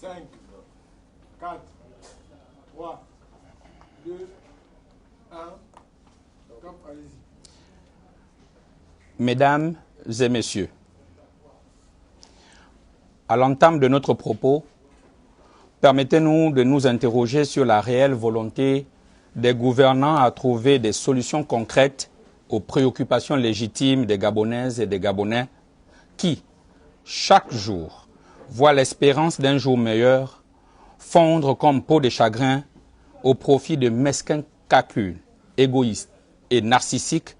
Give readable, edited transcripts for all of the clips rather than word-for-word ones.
5, 4, 3, 2, 1. Top, allez-y. Mesdames et messieurs, à l'entame de notre propos, permettez-nous de nous interroger sur la réelle volonté des gouvernants à trouver des solutions concrètes aux préoccupations légitimes des Gabonaises et des Gabonais qui, chaque jour, voient l'espérance d'un jour meilleur fondre comme peau de chagrin au profit de mesquins calculs égoïstes et narcissiques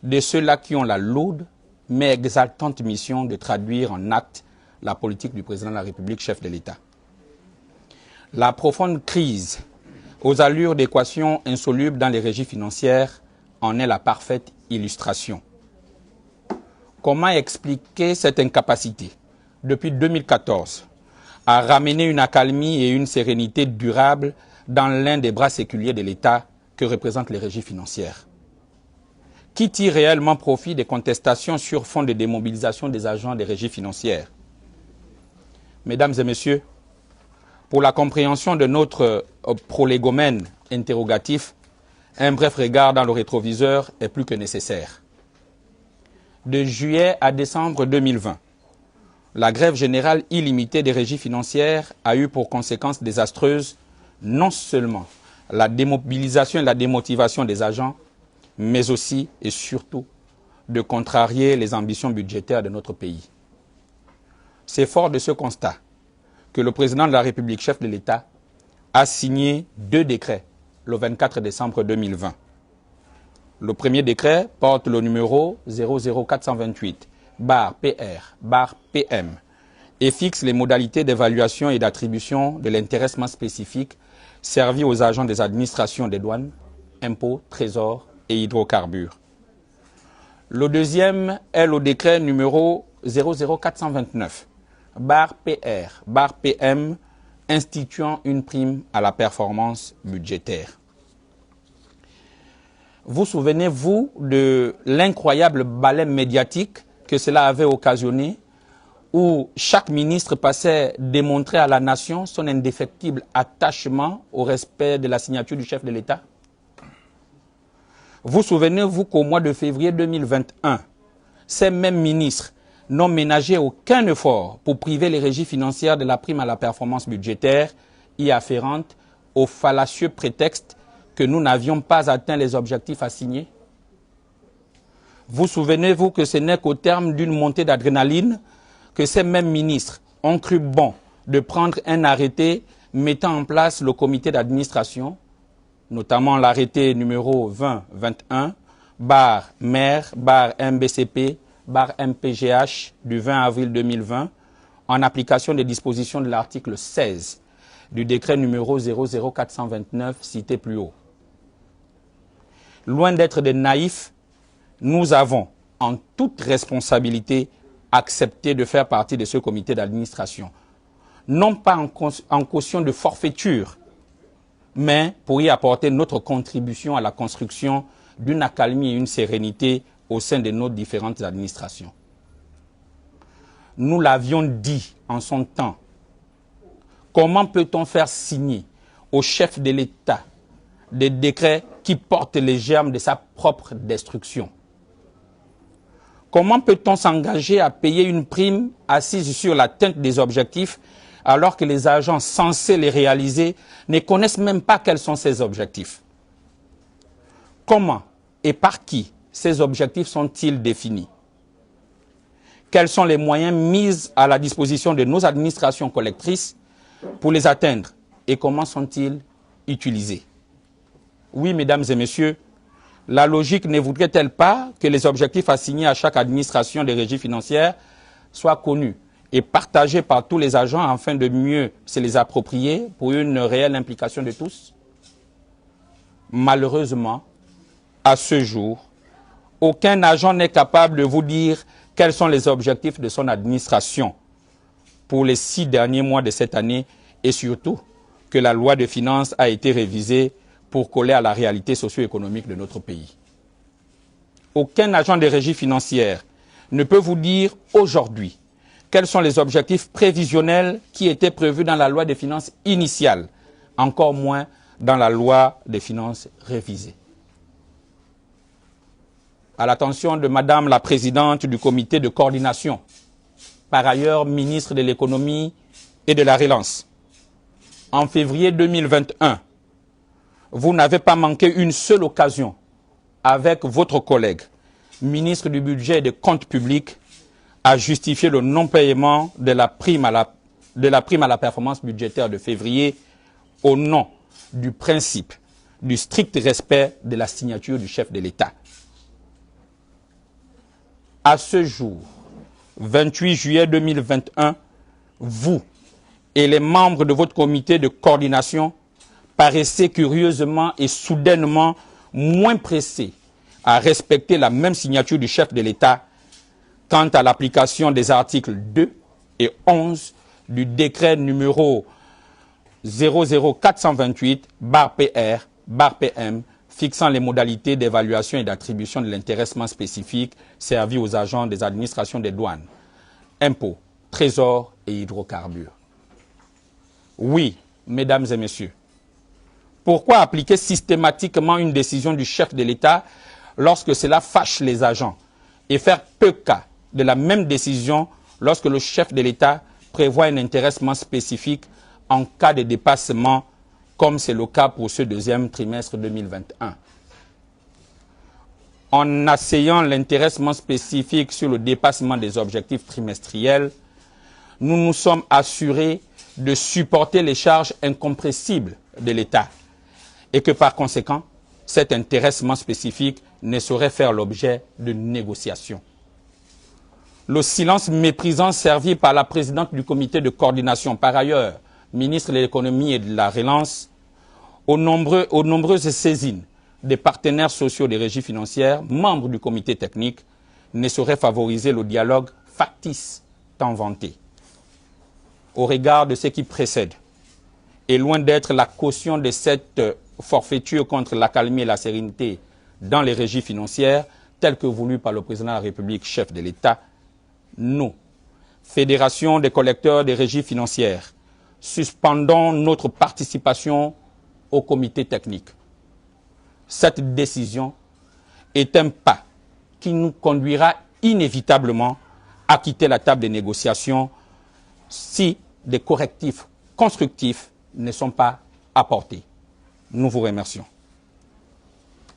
de ceux-là qui ont la lourde mais exaltante mission de traduire en actes la politique du président de la République, chef de l'État. La profonde crise aux allures d'équations insolubles dans les régies financières en est la parfaite illustration. Comment expliquer cette incapacité, depuis 2014, à ramener une accalmie et une sérénité durable dans l'un des bras séculiers de l'État que représentent les régies financières? Qui tire réellement profit des contestations sur fond de démobilisation des agents des régies financières? Mesdames et messieurs, pour la compréhension de notre prolégomène interrogatif, un bref regard dans le rétroviseur est plus que nécessaire. De juillet à décembre 2020, la grève générale illimitée des régies financières a eu pour conséquence désastreuse non seulement la démobilisation et la démotivation des agents, mais aussi et surtout de contrarier les ambitions budgétaires de notre pays. C'est fort de ce constat que le président de la République, chef de l'État, a signé 2 décrets le 24 décembre 2020. Le premier décret porte le numéro 00428/PR/PM et fixe les modalités d'évaluation et d'attribution de l'intéressement spécifique servi aux agents des administrations des douanes, impôts, trésors et hydrocarbures. Le deuxième est le décret numéro 00429/PR/PM instituant une prime à la performance budgétaire. Vous souvenez-vous de l'incroyable balai médiatique que cela avait occasionné, où chaque ministre passait démontrer à la nation son indéfectible attachement au respect de la signature du chef de l'État? Vous souvenez-vous qu'au mois de février 2021, ces mêmes ministres n'ont ménagé aucun effort pour priver les régies financières de la prime à la performance budgétaire y afférente au fallacieux prétexte que nous n'avions pas atteint les objectifs assignés? Vous souvenez-vous que ce n'est qu'au terme d'une montée d'adrénaline que ces mêmes ministres ont cru bon de prendre un arrêté mettant en place le comité d'administration, notamment l'arrêté numéro 2021/maire/MBCP/MPGH du 20 avril 2020, en application des dispositions de l'article 16 du décret numéro 00429 cité plus haut. Loin d'être des naïfs, nous avons, en toute responsabilité, accepté de faire partie de ce comité d'administration. Non pas en caution de forfaiture, mais pour y apporter notre contribution à la construction d'une accalmie et une sérénité au sein de nos différentes administrations. Nous l'avions dit en son temps. Comment peut-on faire signer au chef de l'État des décrets qui portent les germes de sa propre destruction? Comment peut-on s'engager à payer une prime assise sur l'atteinte des objectifs alors que les agents censés les réaliser ne connaissent même pas quels sont ces objectifs? Comment et par qui ces objectifs sont-ils définis? Quels sont les moyens mis à la disposition de nos administrations collectrices pour les atteindre et comment sont-ils utilisés? Oui, mesdames et messieurs, la logique ne voudrait-elle pas que les objectifs assignés à chaque administration des régies financières soient connus et partagés par tous les agents afin de mieux se les approprier pour une réelle implication de tous? Malheureusement, à ce jour, aucun agent n'est capable de vous dire quels sont les objectifs de son administration pour les 6 derniers mois de cette année et surtout que la loi de finances a été révisée pour coller à la réalité socio-économique de notre pays. Aucun agent des régies financières ne peut vous dire aujourd'hui quels sont les objectifs prévisionnels qui étaient prévus dans la loi des finances initiale, encore moins dans la loi des finances révisée. À l'attention de Madame la Présidente du comité de coordination, par ailleurs ministre de l'économie et de la relance, en février 2021, vous n'avez pas manqué une seule occasion avec votre collègue, ministre du Budget et des Comptes publics, à justifier le non-paiement de la prime à la performance budgétaire de février au nom du principe du strict respect de la signature du chef de l'État. À ce jour, 28 juillet 2021, vous et les membres de votre comité de coordination paraissez curieusement et soudainement moins pressés à respecter la même signature du chef de l'État quant à l'application des articles 2 et 11 du décret numéro 00428/PR/PM fixant les modalités d'évaluation et d'attribution de l'intéressement spécifique servi aux agents des administrations des douanes, impôts, trésors et hydrocarbures. Oui, mesdames et messieurs, pourquoi appliquer systématiquement une décision du chef de l'État lorsque cela fâche les agents et faire peu cas de la même décision lorsque le chef de l'État prévoit un intéressement spécifique en cas de dépassement, comme c'est le cas pour ce deuxième trimestre 2021. En asseyant l'intéressement spécifique sur le dépassement des objectifs trimestriels, nous nous sommes assurés de supporter les charges incompressibles de l'État et que par conséquent, cet intéressement spécifique ne saurait faire l'objet de négociations. Le silence méprisant servi par la présidente du comité de coordination, par ailleurs ministre de l'économie et de la relance, aux nombreuses saisines des partenaires sociaux des régies financières, membres du comité technique, ne saurait favoriser le dialogue factice tant vanté. Au regard de ce qui précède, et loin d'être la caution de cette forfaiture contre l'accalmie et la sérénité dans les régies financières, telles que voulues par le président de la République, chef de l'État, nous, Fédération des collecteurs des régies financières, suspendons notre participation au comité technique. Cette décision est un pas qui nous conduira inévitablement à quitter la table des négociations si des correctifs constructifs ne sont pas apportés. Nous vous remercions.